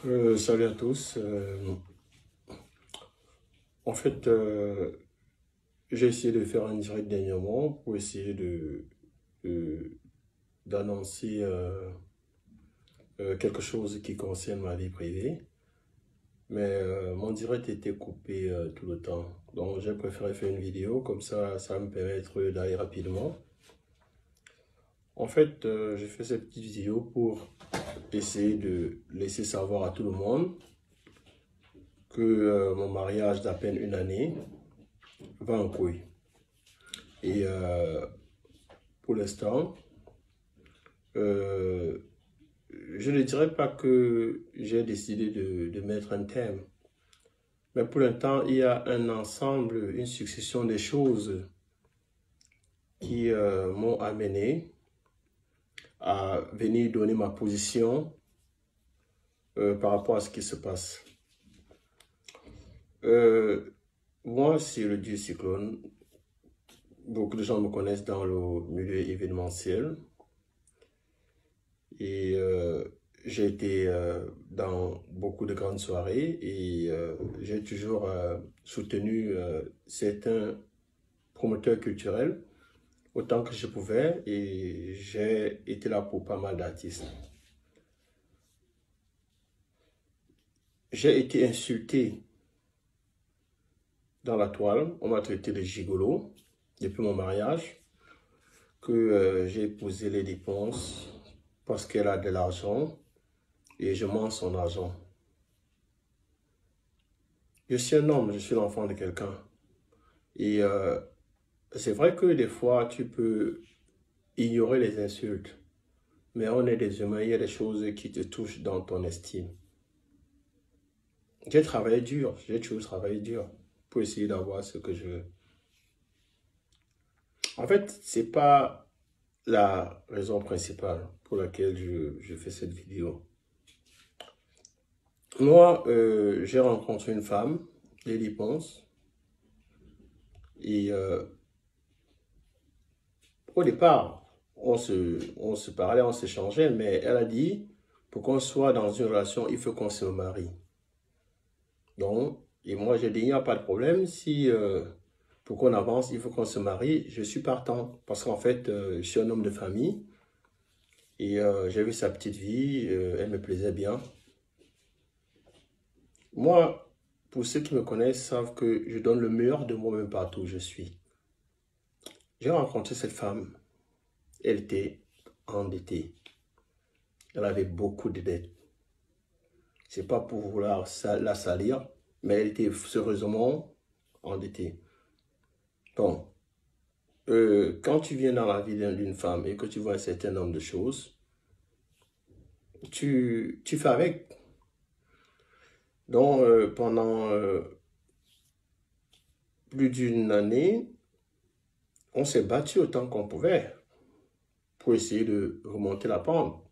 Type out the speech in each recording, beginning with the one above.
Salut à tous. En fait, j'ai essayé de faire un direct dernièrement pour essayer de- d'annoncer quelque chose qui concerne ma vie privée. Mais mon direct était coupé tout le temps. Donc j'ai préféré faire une vidéo, comme ça va me permettre d'aller rapidement. En fait, j'ai fait cette petite vidéo pour essayer de laisser savoir à tout le monde que mon mariage d'à peine une année va en couille. Et pour l'instant, euh, je ne dirais pas que j'ai décidé de mettre un thème, mais pour l'instant, il y a un ensemble, une succession de choses qui m'ont amené à venir donner ma position par rapport à ce qui se passe. Euh, Moi, c'est le dieu cyclone. Beaucoup de gens me connaissent dans le milieu événementiel. Et j'ai été dans beaucoup de grandes soirées et j'ai toujours soutenu certains promoteurs culturels autant que je pouvais et j'ai été là pour pas mal d'artistes. J'ai été insulté dans la toile, on m'a traité de gigolo depuis mon mariage, que j'ai épousé les dépenses parce qu'elle a de l'argent et je mange son argent. Je suis un homme, je suis l'enfant de quelqu'un. Et c'est vrai que des fois, tu peux ignorer les insultes, mais on est des humains, il y a des choses qui te touchent dans ton estime. J'ai travaillé dur, j'ai toujours travaillé dur pour essayer d'avoir ce que je veux. En fait, c'est pas la raison principale pour laquelle je fais cette vidéo. Moi, j'ai rencontré une femme, Lily Ponce, et au départ, on se parlait, on s'échangeait, mais elle a dit, pour qu'on soit dans une relation, il faut qu'on se marie. Donc, et moi j'ai dit, il n'y a pas de problème, si pour qu'on avance, il faut qu'on se marie, je suis partant. Parce qu'en fait, je suis un homme de famille, et j'ai vu sa petite vie, elle me plaisait bien. Moi, pour ceux qui me connaissent, savent que je donne le meilleur de moi-même partout où je suis. J'ai rencontré cette femme, elle était endettée, elle avait beaucoup de dettes. C'est pas pour vouloir la salir, mais elle était sérieusement endettée. Donc, quand tu viens dans la vie d'une femme et que tu vois un certain nombre de choses, tu fais avec. Donc, pendant plus d'une année, on s'est battu autant qu'on pouvait pour essayer de remonter la pente.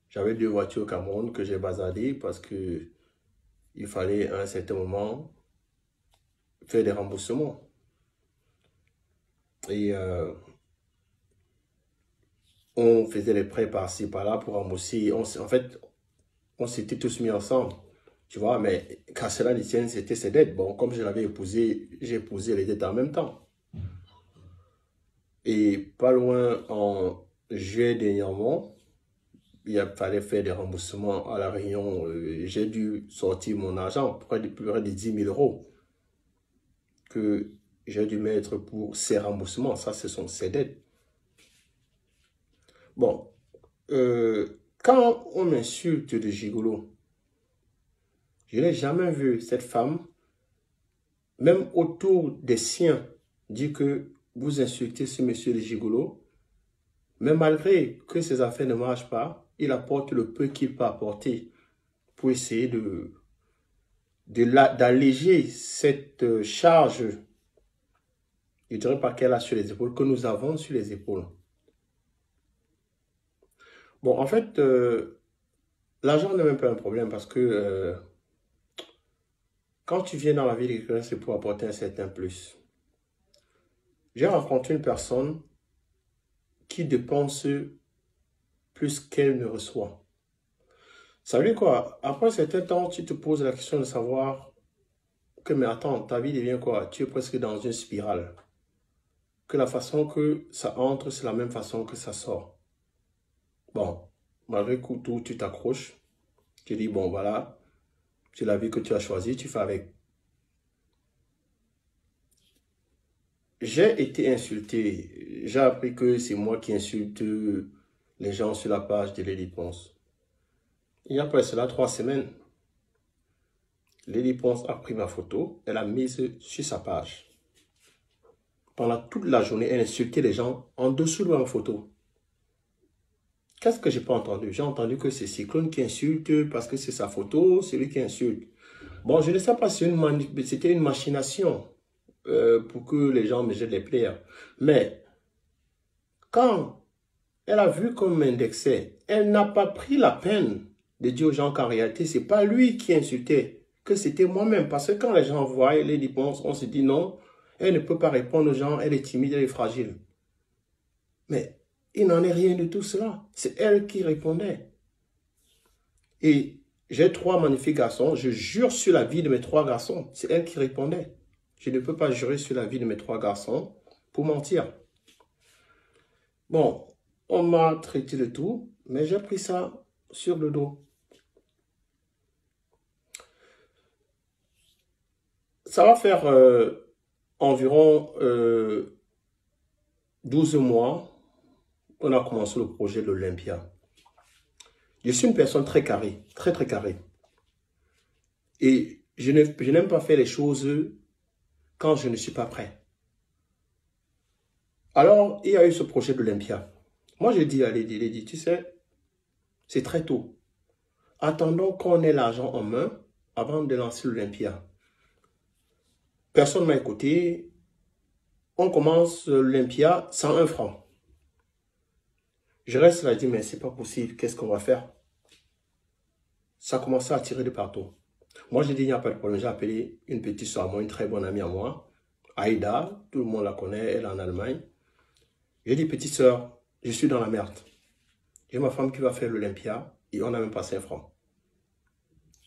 J'avais deux voitures au Cameroun que j'ai basadées parce que il fallait à un certain moment faire des remboursements. Et on faisait des prêts par-ci, par-là pour rembourser. En fait, on s'était tous mis ensemble. Tu vois, mais qu'à cela ne tienne, c'était ses dettes. Bon, comme je l'avais épousé, j'ai épousé les dettes en même temps. Et pas loin, en juillet dernièrement, fallait faire des remboursements à la Réunion. J'ai dû sortir mon argent, près de 10 000 euros, que j'ai dû mettre pour ces remboursements. Ça, ce sont ses dettes. Bon, quand on m'insulte de gigolo, je n'ai jamais vu cette femme, même autour des siens, dire que vous insultez ce monsieur de gigolo, mais malgré que ses affaires ne marchent pas, il apporte le peu qu'il peut apporter pour essayer d'alléger cette charge, je ne dirais pas qu'elle a sur les épaules, que nous avons sur les épaules. Bon, en fait, l'argent n'est même pas un problème parce que quand tu viens dans la vie de quelqu'un, c'est pour apporter un certain plus. J'ai rencontré une personne qui dépense plus qu'elle ne reçoit. Ça veut dire quoi? Après un certain temps, tu te poses la question de savoir que, mais attends, ta vie devient quoi? Tu es presque dans une spirale. Que la façon que ça entre, c'est la même façon que ça sort. Bon, malgré tout, tu t'accroches. Tu dis, bon, voilà, c'est la vie que tu as choisie, tu fais avec. J'ai été insulté. J'ai appris que c'est moi qui insulte les gens sur la page de Lady Ponce. Il y a après cela 3 semaines, Lady Ponce a pris ma photo, elle a mise sur sa page. Pendant toute la journée, elle insultait les gens en dessous de ma photo. Qu'est-ce que j'ai pas entendu? J'ai entendu que c'est Cyclone qui insulte parce que c'est sa photo, c'est lui qui insulte. Bon, je ne sais pas si c'était une machination pour que les gens me jettent les plaires. Mais quand elle a vu qu'on m'indexait, elle n'a pas pris la peine de dire aux gens qu'en réalité, ce n'est pas lui qui insultait, que c'était moi-même. Parce que quand les gens voient les réponses, on se dit non, elle ne peut pas répondre aux gens, elle est timide, elle est fragile. Mais il n'en est rien de tout cela. C'est elle qui répondait. Et j'ai 3 magnifiques garçons. Je jure sur la vie de mes 3 garçons. C'est elle qui répondait. Je ne peux pas jurer sur la vie de mes 3 garçons pour mentir. Bon, on m'a traité de tout, mais j'ai pris ça sur le dos. Ça va faire environ 12 mois qu'on a commencé le projet de l'Olympia. Je suis une personne très carrée, très très carrée. Et je n'aime pas faire les choses quand je ne suis pas prêt. Alors, il y a eu ce projet de l'Olympia. Moi, je dis à Lady, tu sais, c'est très tôt. Attendons qu'on ait l'argent en main avant de lancer l'Olympia. Personne ne m'a écouté. On commence l'Olympia sans 1 franc. Je reste là et dis, mais c'est pas possible, qu'est-ce qu'on va faire? Ça a commencé à tirer de partout. Moi, j'ai dit, il n'y a pas de problème. J'ai appelé une petite soeur à moi, une très bonne amie à moi, Aïda, tout le monde la connaît, elle est en Allemagne. J'ai dit, petite soeur, je suis dans la merde. J'ai ma femme qui va faire l'Olympia et on n'a même pas 5 francs.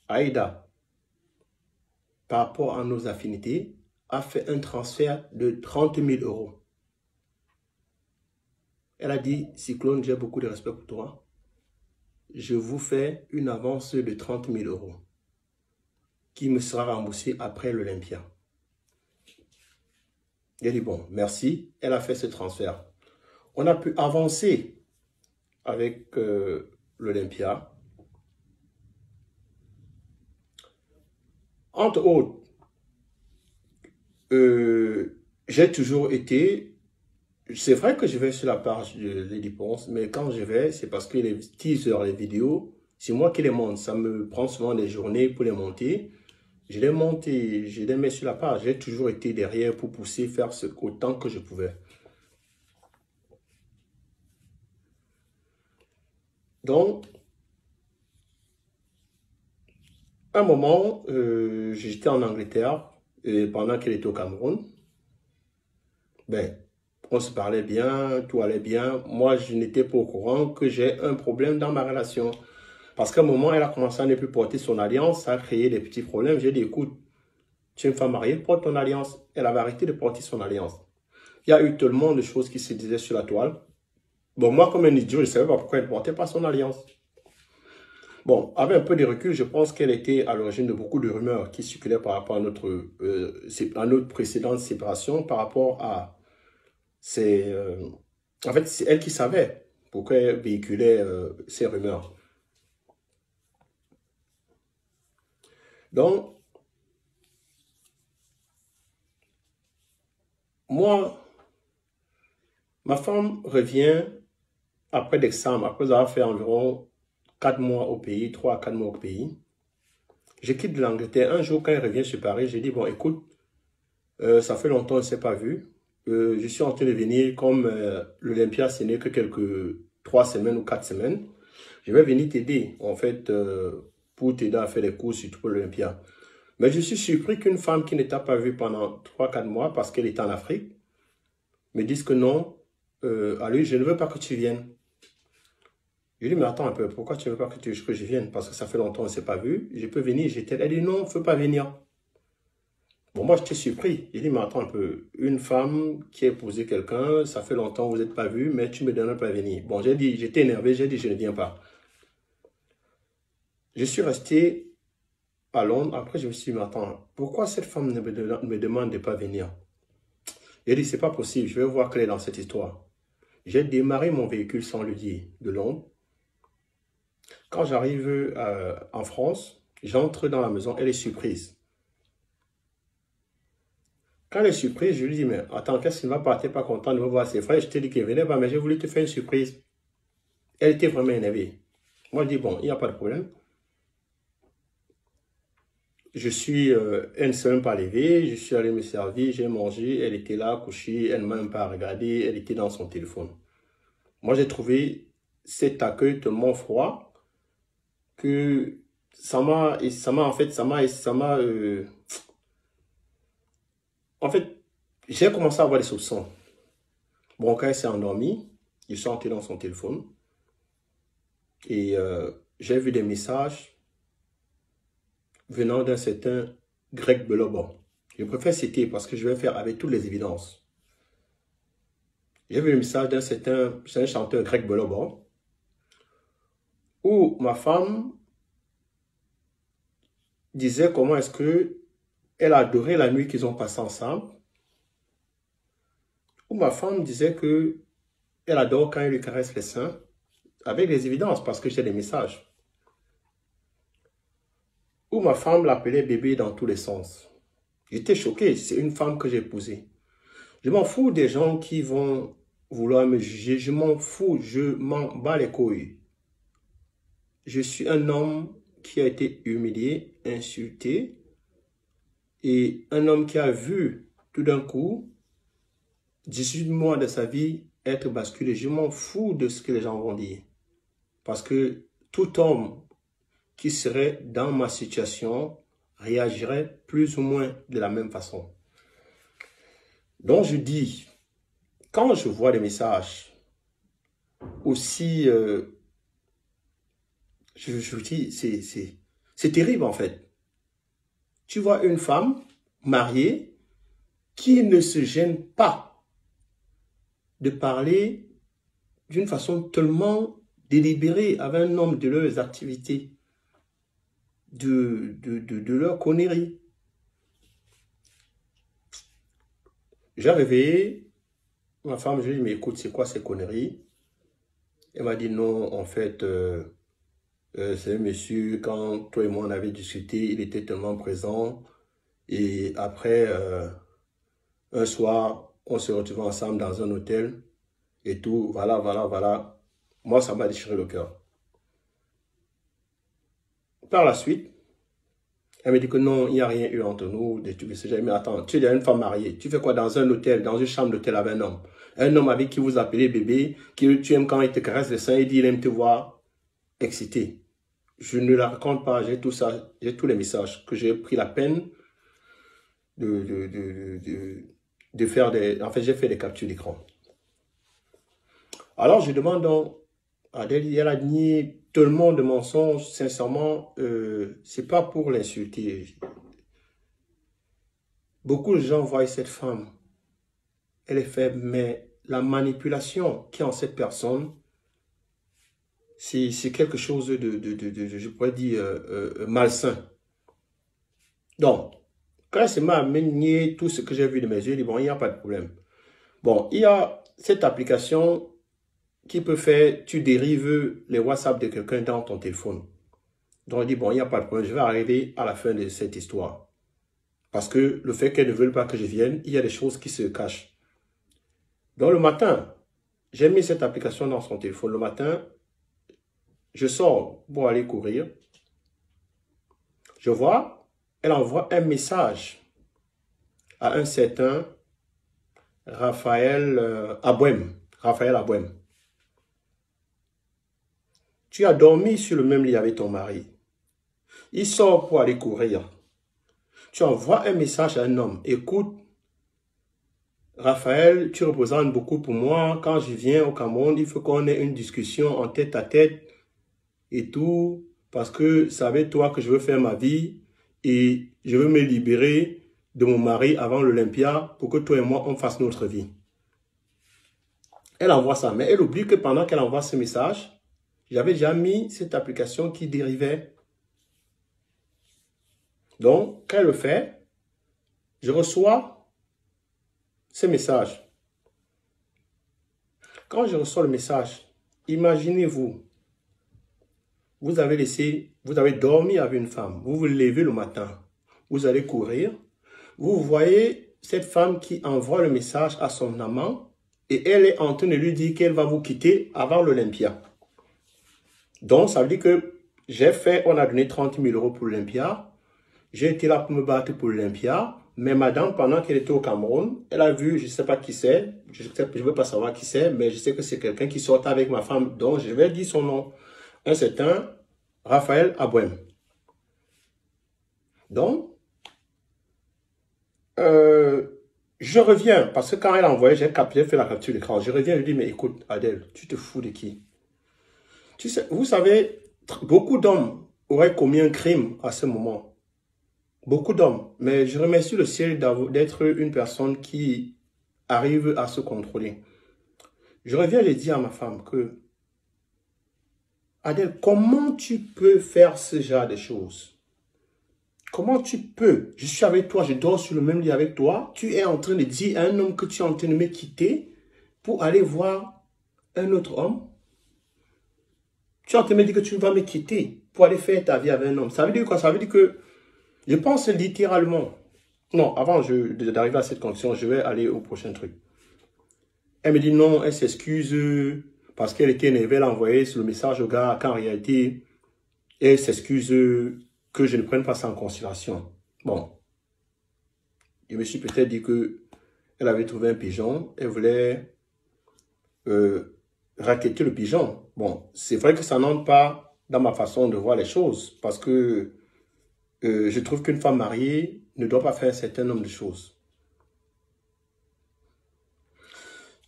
Aïda, par rapport à nos affinités, a fait un transfert de 30 000 euros. Elle a dit, Cyclone, j'ai beaucoup de respect pour toi. Je vous fais une avance de 30 000 euros qui me sera remboursée après l'Olympia. J'ai dit, bon, merci. Elle a fait ce transfert. On a pu avancer avec l'Olympia. Entre autres, j'ai toujours été... C'est vrai que je vais sur la page de Lady Ponce, mais quand je vais, c'est parce que les teasers, les vidéos, c'est moi qui les monte. Ça me prend souvent des journées pour les monter. Je les monte et je les mets sur la page. J'ai toujours été derrière pour pousser, faire autant que je pouvais. Donc, à un moment, j'étais en Angleterre et pendant qu'elle était au Cameroun. Ben, on se parlait bien, tout allait bien. Moi, je n'étais pas au courant que j'ai un problème dans ma relation. Parce qu'à un moment, elle a commencé à ne plus porter son alliance, ça a créé des petits problèmes. J'ai dit, écoute, tu es une femme mariée, porte ton alliance. Elle avait arrêté de porter son alliance. Il y a eu tellement de choses qui se disaient sur la toile. Bon, moi, comme un idiot, je ne savais pas pourquoi elle ne portait pas son alliance. Bon, avec un peu de recul, je pense qu'elle était à l'origine de beaucoup de rumeurs qui circulaient par rapport à notre précédente séparation, par rapport à en fait, c'est elle qui savait pourquoi elle véhiculait ces rumeurs. Donc, moi, ma femme revient après l'examen, après avoir fait environ 4 mois au pays, 3 à 4 mois au pays. Je quitte l'Angleterre. Un jour, quand elle revient sur Paris, j'ai dit, bon, écoute, ça fait longtemps qu'on ne s'est pas vu. Je suis en train de venir, comme l'Olympia, ce n'est que 3 semaines ou 4 semaines. Je vais venir t'aider, en fait, pour t'aider à faire les cours, surtout pour l'Olympia. Mais je suis surpris qu'une femme qui ne t'a pas vu pendant 3-4 mois, parce qu'elle est en Afrique, me dise que non, allez, je ne veux pas que tu viennes. Je lui dis, mais attends un peu, pourquoi tu ne veux pas que je vienne? Parce que ça fait longtemps qu'on ne s'est pas vu. Je peux venir. Elle dit, non, il ne faut pas venir. Bon, moi, j'étais surpris. Il dit, mais attends un peu, une femme qui a épousé quelqu'un, ça fait longtemps que vous n'êtes pas vu, mais tu me donnes pas à venir. Bon, j'ai dit, j'étais énervé, j'ai dit, je ne viens pas. Je suis resté à Londres. Après, je me suis dit, mais attends, pourquoi cette femme me demande de ne pas venir? J'ai dit, c'est pas possible, je vais voir quelle est dans cette histoire. J'ai démarré mon véhicule sans lui dire, de Londres. Quand j'arrive en France, j'entre dans la maison, elle est surprise. Quand elle est surprise, je lui dis, mais attends, qu'est-ce qui ne va pas? T'es pas content de me voir ses frères? Je t'ai dit qu'elle venait pas, mais j'ai voulu te faire une surprise. Elle était vraiment énervée. Moi, je dis, bon, il n'y a pas de problème. Je suis, elle ne s'est même pas levée, je suis allé me servir, j'ai mangé, elle était là, couchée, elle ne m'a même pas regardé, elle était dans son téléphone. Moi, j'ai trouvé cet accueil tellement froid que en fait, j'ai commencé à avoir des soupçons. Bon, quand elle s'est endormie, je suis entré dans son téléphone et j'ai vu des messages venant d'un certain Greg Belobo. Je préfère citer parce que je vais faire avec toutes les évidences. J'ai vu le message d'un certain chanteur Greg Belobo où ma femme disait comment est-ce que elle adorait la nuit qu'ils ont passée ensemble. Où ma femme disait que elle adore quand il lui caresse les seins, avec les évidences, parce que j'ai des messages. Où ma femme l'appelait bébé dans tous les sens. J'étais choqué, c'est une femme que j'ai épousée. Je m'en fous des gens qui vont vouloir me juger, je m'en fous, je m'en bats les couilles. Je suis un homme qui a été humilié, insulté, et un homme qui a vu tout d'un coup 18 mois de sa vie être basculé. Je m'en fous de ce que les gens vont dire. Parce que tout homme qui serait dans ma situation réagirait plus ou moins de la même façon. Donc je dis, quand je vois des messages aussi, je dis, c'est terrible en fait. Tu vois une femme mariée qui ne se gêne pas de parler d'une façon tellement délibérée avec un homme de leurs activités, de leur connerie. J'ai réveillé ma femme, je lui ai dit, mais écoute, c'est quoi ces conneries? Elle m'a dit, non, en fait, c'est un monsieur, quand toi et moi on avait discuté, il était tellement présent. Et après, un soir, on se retrouvait ensemble dans un hôtel et tout, voilà, voilà, voilà. Moi, ça m'a déchiré le cœur. Par la suite, elle me dit que non, il n'y a rien eu entre nous. Mais attends, tu es une femme mariée. Tu fais quoi dans un hôtel, dans une chambre d'hôtel avec un homme? Un homme avec qui vous appelez bébé, qui tu aimes quand il te caresse les seins et dit il aime te voir excité. Je ne la raconte pas, j'ai tout ça, j'ai tous les messages que j'ai pris la peine de faire des... En fait, j'ai fait des captures d'écran. Alors, je demande donc à Adèle, elle a nié tellement de mensonges, sincèrement, c'est pas pour l'insulter. Beaucoup de gens voient cette femme, elle est faible, mais la manipulation qui est en cette personne, c'est quelque chose je pourrais dire, malsain. Donc, quand elle m'a amené tout ce que j'ai vu de mes yeux, je dis, bon, il n'y a pas de problème. Bon, il y a cette application qui peut faire, tu dérives les WhatsApp de quelqu'un dans ton téléphone. Donc, je dis, bon, il n'y a pas de problème, je vais arriver à la fin de cette histoire. Parce que le fait qu'elle ne veulent pas que je vienne, il y a des choses qui se cachent. Donc, le matin, j'ai mis cette application dans son téléphone. Le matin, je sors pour aller courir. Je vois, elle envoie un message à un certain Raphaël Abouem. Raphaël Abouem. Tu as dormi sur le même lit avec ton mari. Il sort pour aller courir. Tu envoies un message à un homme. Écoute, Raphaël, tu représentes beaucoup pour moi. Quand je viens au Cameroun, il faut qu'on ait une discussion en tête à tête et tout, parce que c'est avec toi que je veux faire ma vie et je veux me libérer de mon mari avant l'Olympia pour que toi et moi, on fasse notre vie. Elle envoie ça, mais elle oublie que pendant qu'elle envoie ce message, j'avais déjà mis cette application qui dérivait. Donc, quand elle le fait, je reçois ce message. Quand je reçois le message, imaginez-vous, vous avez dormi avec une femme, vous vous levez le matin, vous allez courir, vous voyez cette femme qui envoie le message à son amant et elle est en train de lui dire qu'elle va vous quitter avant l'Olympia. Donc, ça veut dire que on a donné 30 000 € pour l'Olympia, j'ai été là pour me battre pour l'Olympia, mais madame, pendant qu'elle était au Cameroun, elle a vu, je ne sais pas qui c'est, je ne veux pas savoir qui c'est, mais je sais que c'est quelqu'un qui sort avec ma femme, donc je vais dire son nom. Un certain Raphaël Abouem. Donc, je reviens, parce que quand elle a envoyé, j'ai fait la capture d'écran. Je reviens et lui dis, mais écoute, Adèle, tu te fous de qui? Tu sais, vous savez, beaucoup d'hommes auraient commis un crime à ce moment. Beaucoup d'hommes. Mais je remercie le ciel d'être une personne qui arrive à se contrôler. Je reviens et dire à ma femme que, Adèle, comment tu peux faire ce genre de choses? Comment tu peux? Je suis avec toi, je dors sur le même lit avec toi. Tu es en train de dire à un homme que tu es en train de me quitter pour aller voir un autre homme. Tu es en train de me dire que tu vas me quitter pour aller faire ta vie avec un homme. Ça veut dire quoi? Ça veut dire que, je pense littéralement. Non, avant d'arriver à cette conclusion, je vais aller au prochain truc. Elle me dit non, elle s'excuse parce qu'elle était énervée, elle a envoyé le message au gars qu'en réalité, elle s'excuse que je ne prenne pas ça en considération. Bon, je me suis peut-être dit que elle avait trouvé un pigeon, elle voulait racketter le pigeon. Bon, c'est vrai que ça n'entre pas dans ma façon de voir les choses, parce que je trouve qu'une femme mariée ne doit pas faire un certain nombre de choses.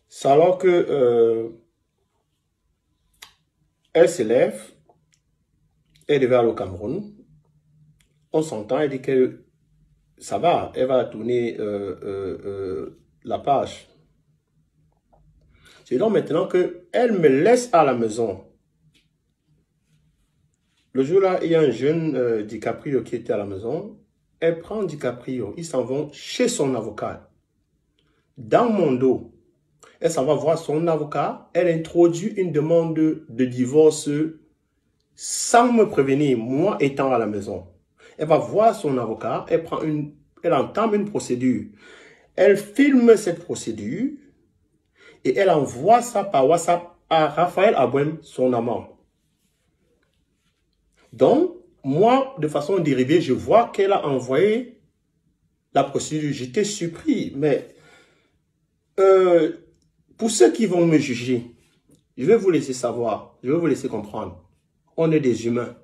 C'est alors que elle s'élève, elle devait aller au Cameroun. On s'entend, elle dit que ça va, elle va tourner la page. C'est donc maintenant qu'elle me laisse à la maison. Le jour-là, il y a un jeune DiCaprio qui était à la maison. Elle prend DiCaprio, ils s'en vont chez son avocat. Dans mon dos, elle s'en va voir son avocat. Elle introduit une demande de divorce sans me prévenir, moi étant à la maison. Elle va voir son avocat, elle entame une procédure. Elle filme cette procédure et elle envoie ça par WhatsApp à Raphaël Abouem, son amant. Donc, moi, de façon dérivée, je vois qu'elle a envoyé la procédure. J'étais surpris, mais pour ceux qui vont me juger, je vais vous laisser savoir, je vais vous laisser comprendre. On est des humains.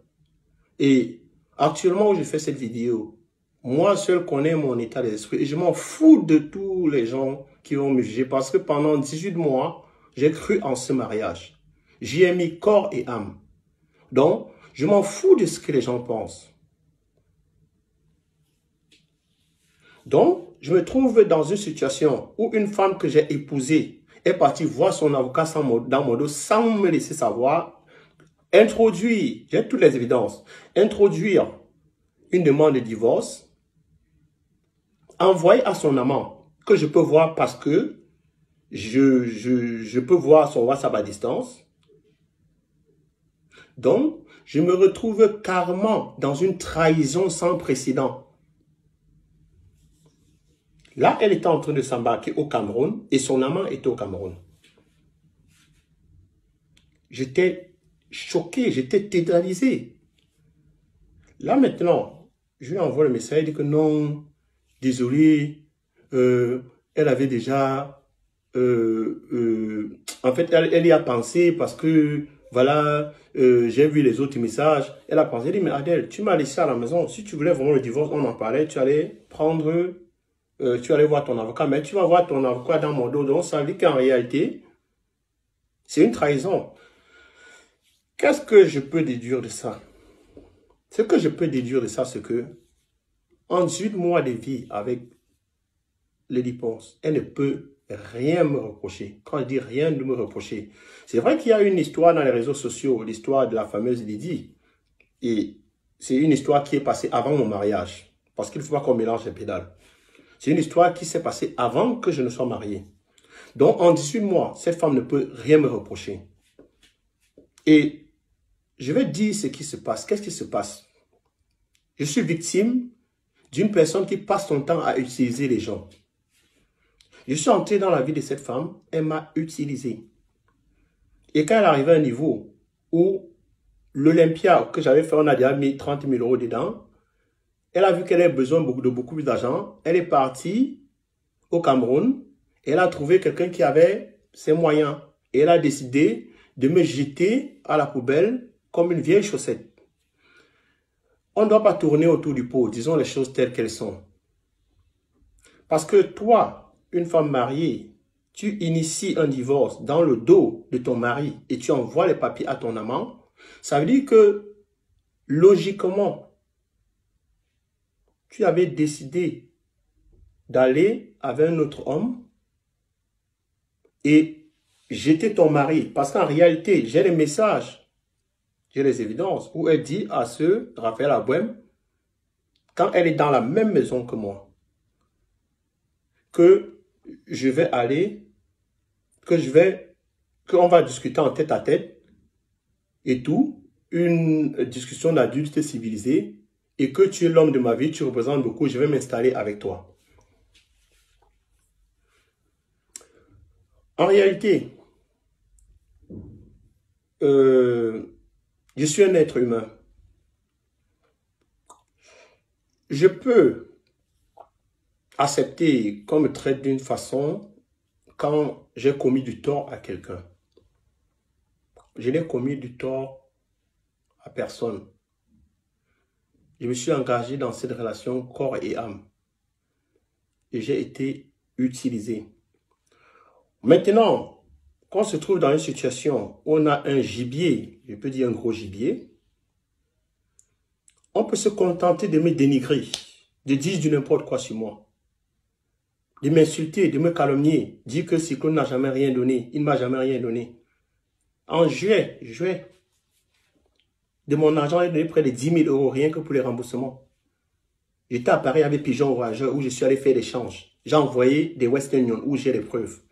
Et actuellement où je fais cette vidéo, moi seul connais mon état d'esprit. Et je m'en fous de tous les gens qui vont me juger. Parce que pendant 18 mois, j'ai cru en ce mariage. J'y ai mis corps et âme. Donc, je m'en fous de ce que les gens pensent. Donc, je me trouve dans une situation où une femme que j'ai épousée est partie voir son avocat dans mon dos sans me laisser savoir, introduire, j'ai toutes les évidences, introduire une demande de divorce, envoyer à son amant, que je peux voir parce que je peux voir son WhatsApp à distance. Donc, je me retrouve carrément dans une trahison sans précédent. Là, elle était en train de s'embarquer au Cameroun et son amant était au Cameroun. J'étais choqué, j'étais tétanisé. Là maintenant, je lui envoie le message, elle dit que non, désolé, elle avait déjà, en fait, elle y a pensé parce que, voilà, j'ai vu les autres messages. Elle a pensé, elle dit, mais Adèle, tu m'as laissé à la maison. Si tu voulais vraiment le divorce, on en parlait, tu allais prendre tu vas aller voir ton avocat, mais tu vas voir ton avocat dans mon dos. Donc, ça veut dire qu'en réalité, c'est une trahison. Qu'est-ce que je peux déduire de ça? Ce que je peux déduire de ça, c'est que en 18 mois de vie avec Lady Ponce, elle ne peut rien me reprocher. Quand je dis rien de me reprocher, c'est vrai qu'il y a une histoire dans les réseaux sociaux, l'histoire de la fameuse Lydie. Et c'est une histoire qui est passée avant mon mariage. Parce qu'il ne faut pas qu'on mélange les pédales. C'est une histoire qui s'est passée avant que je ne sois marié. Donc, en 18 mois, cette femme ne peut rien me reprocher. Et je vais dire ce qui se passe. Qu'est-ce qui se passe? Je suis victime d'une personne qui passe son temps à utiliser les gens. Je suis entré dans la vie de cette femme, elle m'a utilisé. Et quand elle arrivait à un niveau où l'Olympia que j'avais fait, on a déjà mis 30 000 € dedans, elle a vu qu'elle avait besoin de beaucoup plus d'argent. Elle est partie au Cameroun et elle a trouvé quelqu'un qui avait ses moyens. Et elle a décidé de me jeter à la poubelle comme une vieille chaussette. On ne doit pas tourner autour du pot, disons les choses telles qu'elles sont. Parce que toi, une femme mariée, tu inities un divorce dans le dos de ton mari et tu envoies les papiers à ton amant, ça veut dire que, logiquement, tu avais décidé d'aller avec un autre homme et jeter ton mari. Parce qu'en réalité, j'ai les messages, j'ai les évidences où elle dit à ce Raphaël Abouem, quand elle est dans la même maison que moi, que je vais aller, qu'on va discuter en tête à tête et tout, une discussion d'adulte civilisé, et que tu es l'homme de ma vie, tu représentes beaucoup, je vais m'installer avec toi. En réalité, je suis un être humain. Je peux accepter qu'on me traite d'une façon quand j'ai commis du tort à quelqu'un. Je n'ai commis du tort à personne. Je me suis engagé dans cette relation corps et âme. Et j'ai été utilisé. Maintenant, quand on se trouve dans une situation où on a un gibier, je peux dire un gros gibier, on peut se contenter de me dénigrer, de dire du n'importe quoi sur moi, de m'insulter, de me calomnier, dire que Cyclone n'a jamais rien donné, il ne m'a jamais rien donné. En juillet, de mon argent, j'ai donné près de 10 000 € rien que pour les remboursements. J'étais à Paris avec Pigeon Voyageur où je suis allé faire l'échange. J'ai envoyé des Western Union où j'ai les preuves.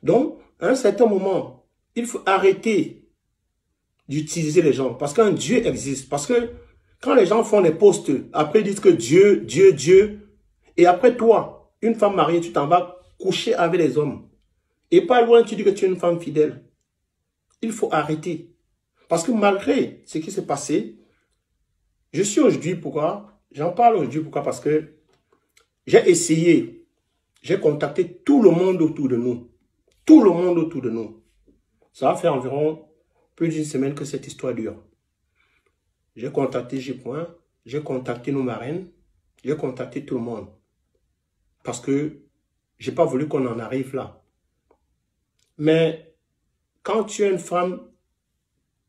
Donc, à un certain moment, il faut arrêter d'utiliser les gens. Parce qu'un Dieu existe. Parce que quand les gens font des posts, après ils disent que Dieu, Dieu, Dieu. Et après toi, une femme mariée, tu t'en vas coucher avec les hommes. Et pas loin, tu dis que tu es une femme fidèle. Il faut arrêter. Parce que malgré ce qui s'est passé, je suis aujourd'hui, pourquoi? J'en parle aujourd'hui, pourquoi? Parce que j'ai essayé, j'ai contacté tout le monde autour de nous. Tout le monde autour de nous. Ça va faire environ plus d'une semaine que cette histoire dure. J'ai contacté J-Point, j'ai contacté nos marraines, j'ai contacté tout le monde. Parce que je n'ai pas voulu qu'on en arrive là. Mais quand tu es une femme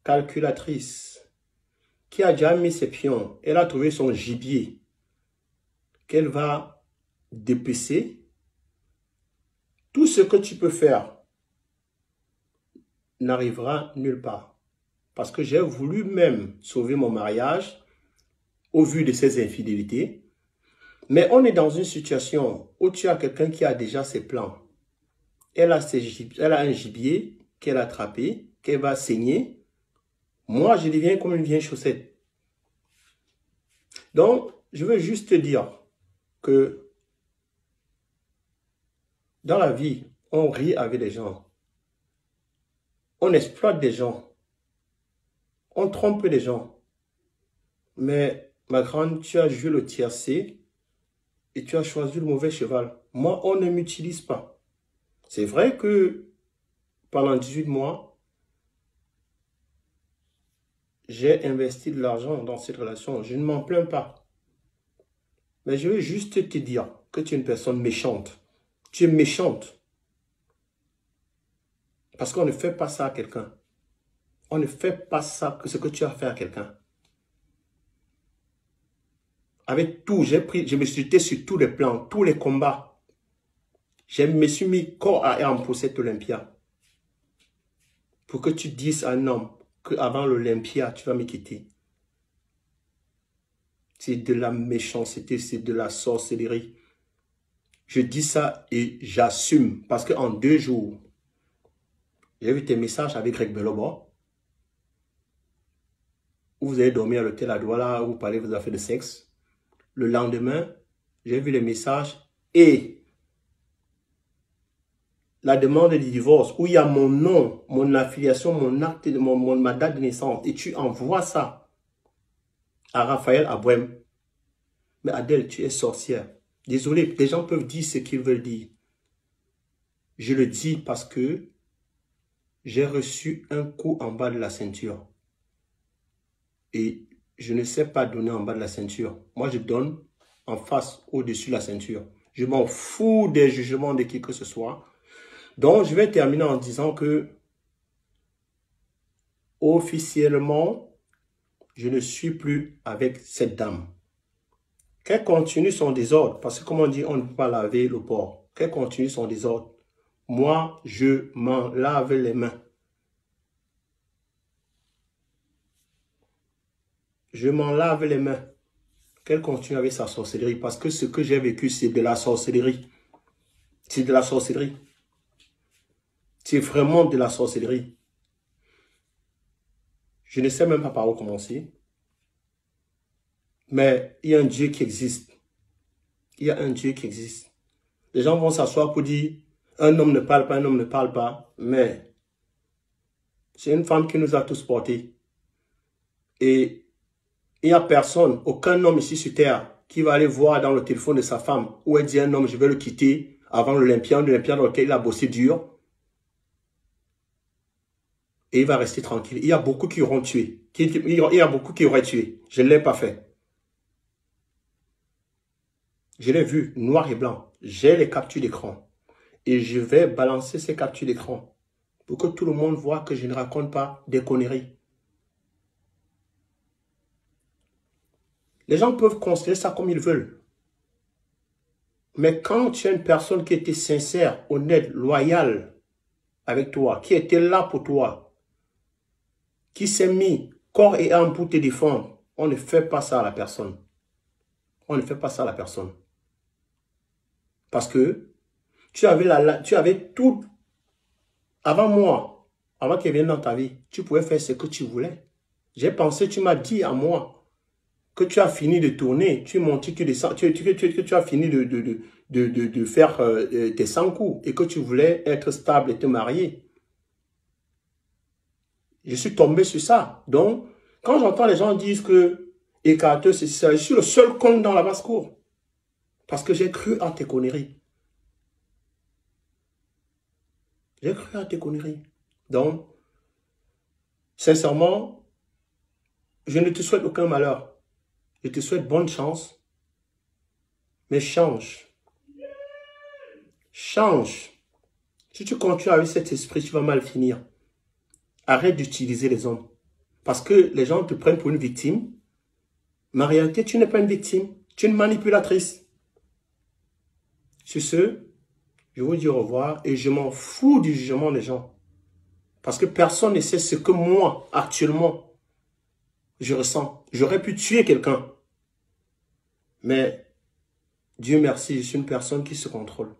calculatrice, qui a déjà mis ses pions, elle a trouvé son gibier, qu'elle va dépecer, tout ce que tu peux faire n'arrivera nulle part. Parce que j'ai voulu même sauver mon mariage au vu de ses infidélités. Mais on est dans une situation où tu as quelqu'un qui a déjà ses plans. Elle a un gibier qu'elle a attrapé, qu'elle va saigner. Moi, je deviens comme une vieille chaussette. Donc, je veux juste te dire que dans la vie, on rit avec les gens. On exploite des gens. On trompe les gens. Mais, ma grande, tu as joué le tiercé et tu as choisi le mauvais cheval. Moi, on ne m'utilise pas. C'est vrai que pendant 18 mois, j'ai investi de l'argent dans cette relation. Je ne m'en plains pas. Mais je veux juste te dire que tu es une personne méchante. Tu es méchante. Parce qu'on ne fait pas ça à quelqu'un. On ne fait pas ça, ce que tu as fait à quelqu'un. Avec tout, je me suis jeté sur tous les plans, tous les combats. Je me suis mis corps à âme pour cette Olympia. Pour que tu dises à un homme qu'avant l'Olympia, tu vas me quitter. C'est de la méchanceté, c'est de la sorcellerie. Je dis ça et j'assume. Parce qu'en 2 jours, j'ai vu tes messages avec Greg Belobo. Où vous avez dormi à l'hôtel à Douala, où vous parlez de vos affaires de sexe. Le lendemain, j'ai vu les messages et la demande de divorce, où il y a mon nom, mon affiliation, mon acte, ma date de naissance. Et tu envoies ça à Raphaël Abouem. Mais Adèle, tu es sorcière. Désolé, les gens peuvent dire ce qu'ils veulent dire. Je le dis parce que j'ai reçu un coup en bas de la ceinture. Et je ne sais pas donner en bas de la ceinture. Moi, je donne en face, au-dessus de la ceinture. Je m'en fous des jugements de qui que ce soit. Donc, je vais terminer en disant que officiellement, je ne suis plus avec cette dame. Qu'elle continue son désordre, parce que comme on dit, on ne peut pas laver le porc. Qu'elle continue son désordre. Moi, je m'en lave les mains. Je m'en lave les mains. Qu'elle continue avec sa sorcellerie, parce que ce que j'ai vécu, c'est de la sorcellerie. C'est de la sorcellerie. C'est vraiment de la sorcellerie. Je ne sais même pas par où commencer. Mais il y a un Dieu qui existe. Il y a un Dieu qui existe. Les gens vont s'asseoir pour dire, un homme ne parle pas, un homme ne parle pas. Mais c'est une femme qui nous a tous portés. Et il n'y a personne, aucun homme ici sur terre, qui va aller voir dans le téléphone de sa femme, où elle dit un homme, je vais le quitter avant l'Olympia dans lequel il a bossé dur. Et il va rester tranquille. Il y a beaucoup qui auront tué. Il y a beaucoup qui auraient tué. Je ne l'ai pas fait. Je l'ai vu, noir et blanc. J'ai les captures d'écran. Et je vais balancer ces captures d'écran pour que tout le monde voit que je ne raconte pas des conneries. Les gens peuvent considérer ça comme ils veulent. Mais quand tu as une personne qui était sincère, honnête, loyale avec toi, qui était là pour toi, qui s'est mis corps et âme pour te défendre, on ne fait pas ça à la personne. On ne fait pas ça à la personne. Parce que tu avais tout, avant moi, avant qu'elle vienne dans ta vie, tu pouvais faire ce que tu voulais. J'ai pensé, tu m'as dit à moi que tu as fini de tourner, tu montes, tu descends, tu as fini de faire tes 100 coups et que tu voulais être stable et te marier. Je suis tombé sur ça. Donc, quand j'entends les gens dire que écarteux, c'est ça, je suis le seul con dans la basse-cour. Parce que j'ai cru à tes conneries. J'ai cru à tes conneries. Donc, sincèrement, je ne te souhaite aucun malheur. Je te souhaite bonne chance. Mais change. Change. Si tu continues avec cet esprit, tu vas mal finir. Arrête d'utiliser les hommes. Parce que les gens te prennent pour une victime. Mais en réalité, tu n'es pas une victime. Tu es une manipulatrice. Sur ce, je vous dis au revoir et je m'en fous du jugement des gens. Parce que personne ne sait ce que moi, actuellement, je ressens. J'aurais pu tuer quelqu'un. Mais Dieu merci, je suis une personne qui se contrôle.